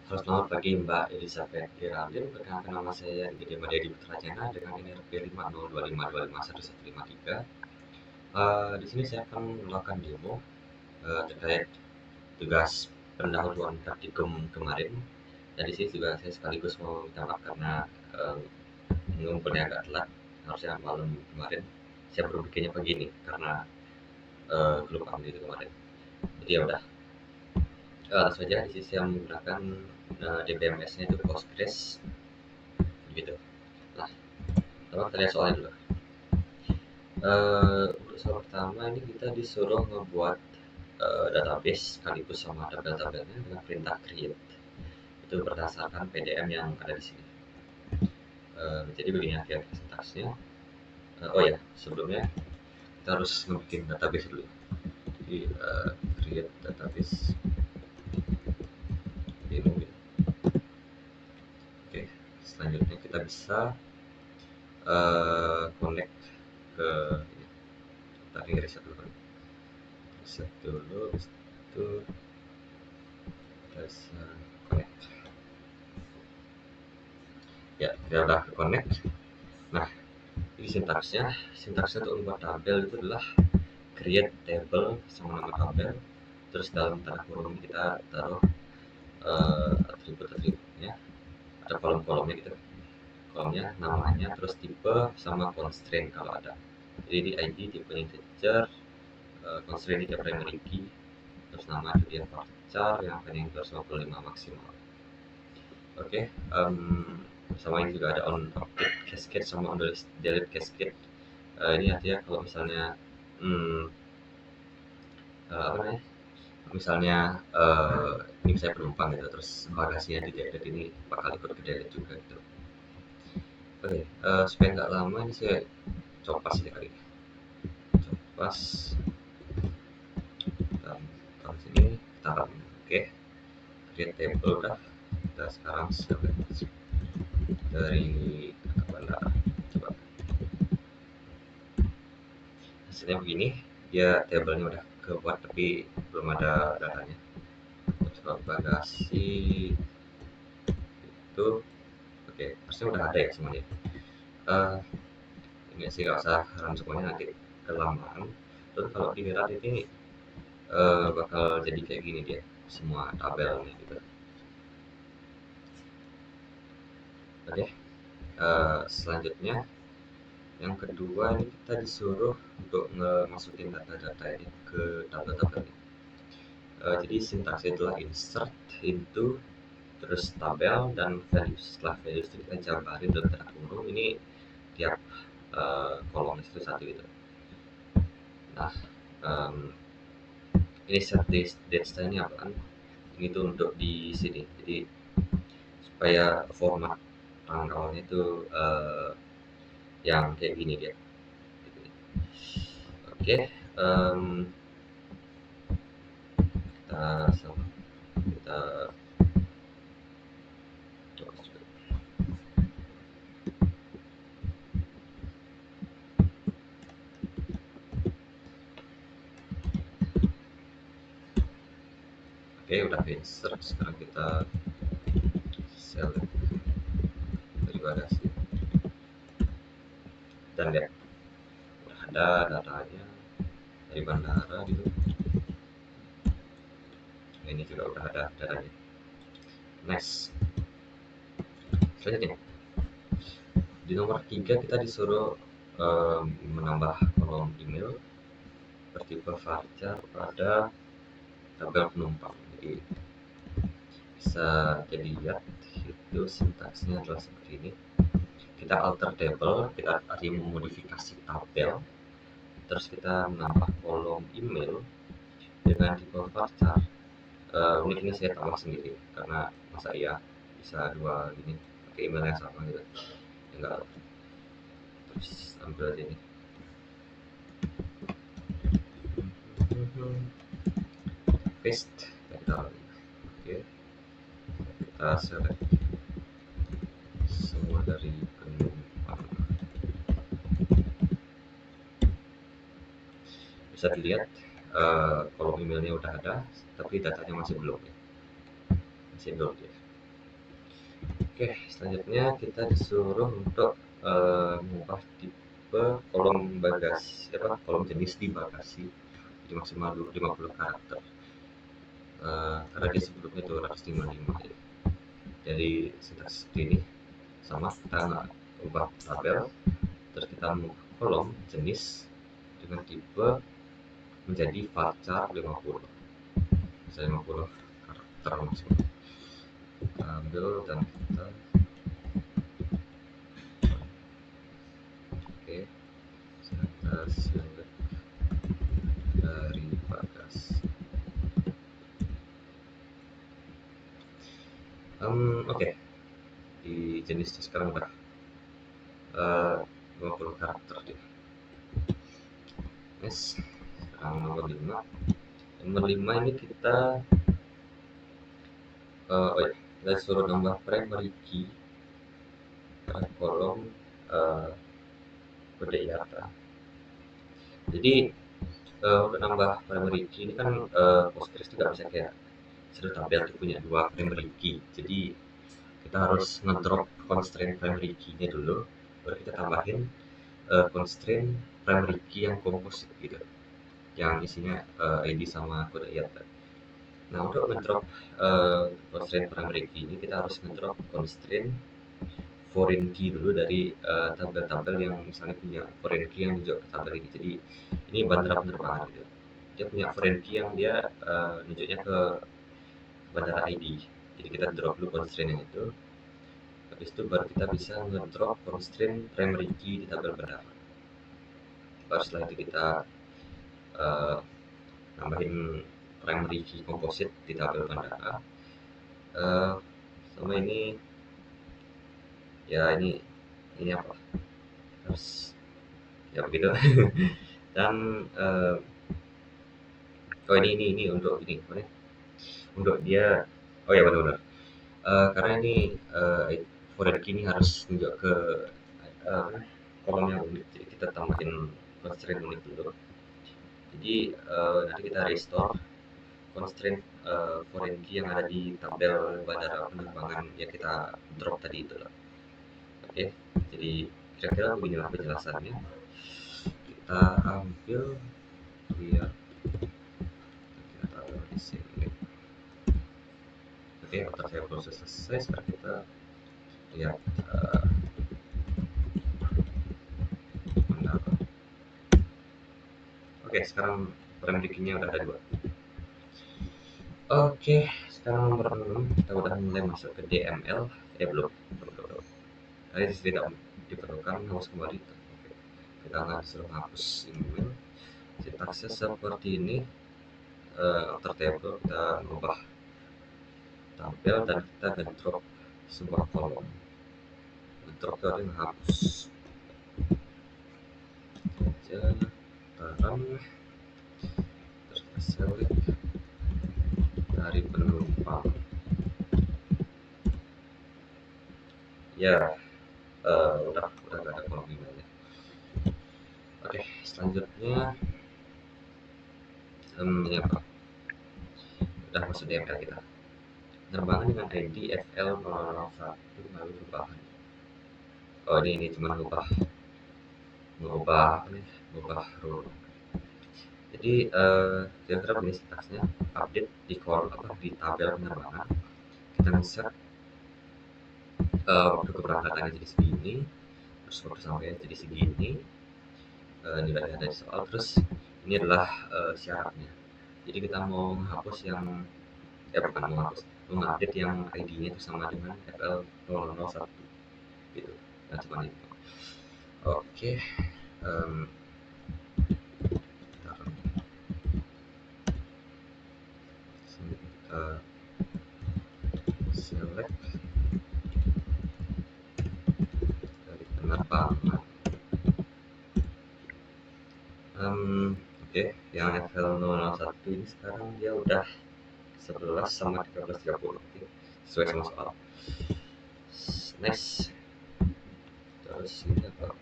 Halo, selamat pagi Mbak Elizabeth Geraldine. Perkenalkan, nama saya Didi Madedi Putrajana dengan NRP 502551153. Di sini saya akan melakukan demo terkait tugas pendahuluan praktikum kemarin. Dan di sini juga saya sekaligus mau minta maaf karena ngumpulnya agak telat. Harusnya malam kemarin. Saya baru bikinnya pagi ini karena kelupaan itu kemarin. Jadi ya udah. Langsung aja, di sini saya menggunakan DBMS-nya itu Postgres gitu. Nah, kita lihat soalnya dulu. Untuk soal pertama ini kita disuruh ngebuat database sekaligus sama tabel-tabelnya dengan perintah create. Itu berdasarkan PDM yang ada di sini. Jadi begini ya sintaksnya. Oh ya, sebelumnya kita harus ngebikin database dulu. Jadi create database demo gitu. Oke, selanjutnya kita bisa connect ke tadi reset dulu kan. Reset dulu, itu kita bisa connect. Ya, kita udah ke connect. Nah, ini sintaksnya untuk membuat tabel itu adalah create table sama nama tabel, terus dalam tanda kurung kita taruh atribut-atributnya, ada kolom-kolomnya gitu, kolomnya namanya, terus tipe sama constraint kalau ada. Jadi di ID tipenya integer, constraint itu primary key, terus nama itu dia varchar yang paling 255 maksimal. Oke, sama ini juga ada on update cascade sama on delete cascade. Ini artinya kalau misalnya apa namanya, misalnya ini saya penumpang gitu, terus bagasinya di delete, ini bakal ikut ke delete juga gitu. Oke, supaya nggak lama ini saya copas aja kali, copas kita taruh sini, kita run. Oke, create table udah, kita sekarang select dari bandara, coba hasilnya begini. Dia tabelnya udah kebuat tapi belum ada datanya. Coba bagasi itu, oke, harusnya udah ada ya semuanya. Ini sih nggak usah run semuanya, nanti kelamaan. Terus kalau di Radit ini bakal jadi kayak gini dia, semua tabelnya gitu. Oke, selanjutnya yang kedua ini kita disuruh untuk masukin data-data ini ke tabel-tabel ini. Jadi sintaksnya itulah insert into, terus tabel dan values. Setelah values itu kita jabarin dalam tanda kurung, ini tiap kolomnya satu-satu gitu. Nah, ini set date style ini apaan? Ini tuh untuk di sini. Jadi supaya format tanggalnya itu yang kayak gini dia. Oke, kita coba juga. Oke, udah insert. Sekarang kita select dari bagasi dan lihat udah ada datanya dari bandara gitu. Ini juga udah ada datanya. Next, selanjutnya di nomor 3 kita disuruh menambah kolom email bertipe varchar pada tabel penumpang. Jadi bisa jadi lihat itu sintaksnya adalah seperti ini. Kita alter table, kita tadi memodifikasi tabel, terus kita menambah kolom email dengan tipe varchar. Uniknya saya tambah sendiri karena masa iya bisa dua gini pakai email yang sama gitu, enggak. Terus ambil aja ini, paste, kita oke, kita select semua dari penumpang. Bisa dilihat kolom emailnya udah ada tapi datanya masih belum ya, masih belum ya. Oke, selanjutnya kita disuruh untuk mengubah tipe kolom bagasi, kolom jenis di bagasi jadi maksimal 50 karakter. Karena dia sebelumnya 255 ya. Jadi sintaks seperti ini, sama kita ubah tabel, terus kita mengubah kolom jenis dengan tipe menjadi varchar 50, bisa 50 karakter maksimal. Kita ambil dan kita oke, kita select dari bagasi. Oke, di jenisnya sekarang udah 50 karakter dia. Next, sekarang nomor 5. Nomor 5 ini kita kita suruh nambah primary key pada kolom kode IATA. Jadi untuk nambah primary key ini kan Postgres juga bisa kayak sudah tabel itu punya 2 primary key. Jadi kita harus ngedrop constraint primary key-nya dulu, baru kita tambahin constraint primary key yang composite gitu, yang isinya ID sama kode IATA. Nah, untuk ngedrop constraint primary key ini kita harus ngedrop constraint foreign key dulu dari tabel-tabel yang misalnya punya foreign key yang nunjuk ke tabel ini. Jadi ini bandara penerbangan gitu. Dia punya foreign key yang dia nunjuknya ke bandara ID. Jadi kita drop dulu constraint yang itu. Habis itu baru kita bisa ngedrop constraint primary key di tabel bandara. Baru setelah itu kita nambahin primary key composite di tabel bandara. Sama ini ya ini apa, harus ya begitu. Dan oh ini untuk ini apa nih, untuk dia, oh ya benar-benar karena ini foreign key ini harus nunjuk ke kolom yang unik, jadi kita tambahin constraint unik dulu. Jadi nanti kita restore constraint foreign key yang ada di tabel bandara penerbangan yang kita drop tadi itu lah. Oke, jadi kira-kira beginilah penjelasannya. Kita ambil biar kita taruh di sini. Oke, after saya proses selesai, sekarang kita lihat bandara. Oke, sekarang primary key-nya udah ada 2. Oke, sekarang nomor 6 kita udah mulai masuk ke DML. Belum. Tadi tidak diperlukan, harus kembali. Oke, kita nggak disuruh hapus email. Sintaksnya seperti ini. After table kita mengubah tabel dan kita ngedrop sebuah kolom. Ngedrop itu artinya hapus. Taruh terus kita select dari penumpang. Ya, udah gak ada kolom emailnya. Oke, selanjutnya ini apa? Udah masuk DML kita. Penerbangan dengan ID FL001 melalui perubahan. Oh ini cuma mengubah rule. Jadi kira-kira begini sintaksnya, update di tabel penerbangan. Kita nge-set waktu keberangkatannya jadi segini, terus waktu sampai jadi segini. Ini udah ada di soal. Terus ini adalah syaratnya. Jadi kita mau menghapus yang bukan menghapus, mengupdate yang ID-nya itu sama dengan FL001 gitu. Nah, cuma itu. Oke, select dari penerbangan. Oke, yang FL001 ini sekarang dia udah 11 sama 13.30. Oke, sesuai sama soal. Next, terus ini apa,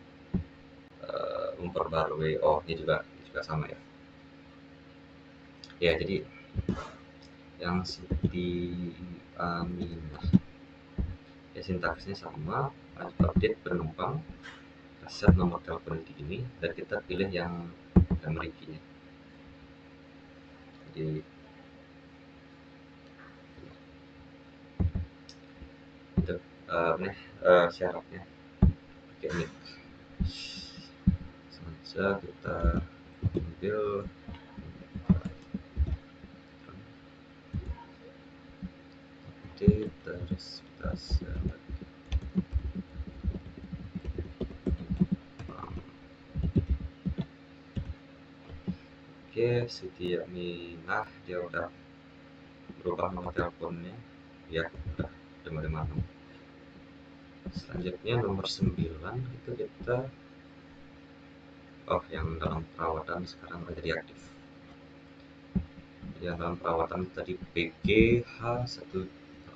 memperbarui, ini juga sama ya. Ya, jadi yang Siti Aminah Ya, sintaksnya sama, update penumpang, set nomor telepon di ini, dan kita pilih yang memory key-nya. Jadi itu syaratnya pakai nick saja. Kita ambil update, terus kita select oke. Setiap Minah dia udah berubah nomor teleponnya ya, udah 556. Selanjutnya nomor 9 itu kita yang dalam perawatan sekarang udah jadi aktif. Yang dalam perawatan tadi PGH1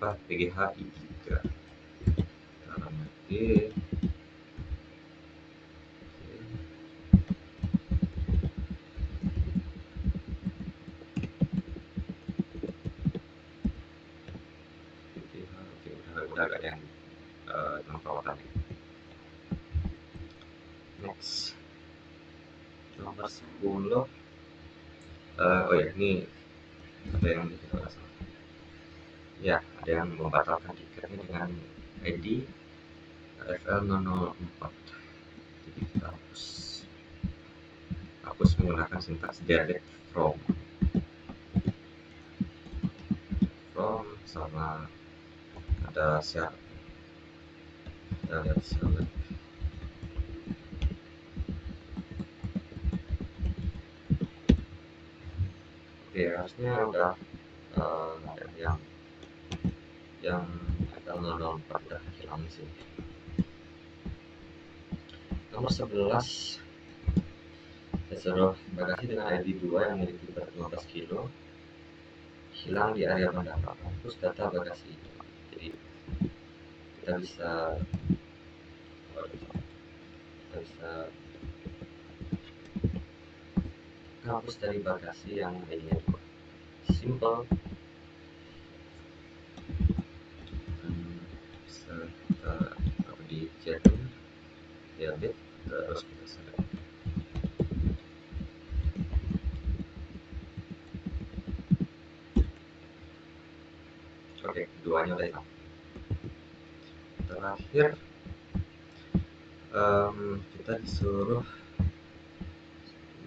PGHI3 dalam lagi. Udah ada yang dalam perawatan. Next nomor 10. Oh ya, ini ada yang ya, ada yang membatalkan tiketnya dengan ID FL004. Jadi kita hapus menggunakan sintaks delete from sama ada syarat. Kita lihat select. Oke, harusnya udah ada yang FL004 udah hilang sih. Nomor 11, reserve bagasi dengan ID 2 yang memiliki berat 15 kg hilang di area bandara, hapus data bagasi. Jadi kita bisa hapus dari bagasi yang ID-nya 2. Simple. Bisa kita di chatting diambil, terus kita select. Oke, keduanya udah hilang. Terakhir kita disuruh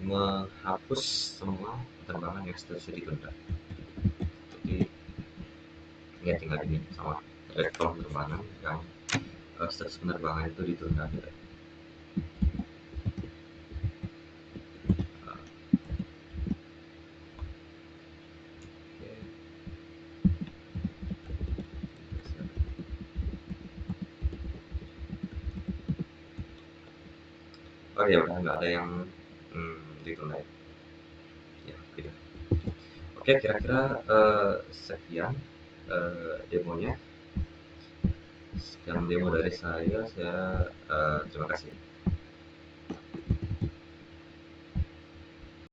menghapus semua penerbangan yang seterusnya ditunda. Jadi ya tinggal ini sama rektor penerbangan yang status penerbangan itu ditunda gitu. Oh ya, udah nggak ada yang ditunda ya. Gitu. Oke, kira-kira sekian demonya. Sekian demo dari saya terima kasih.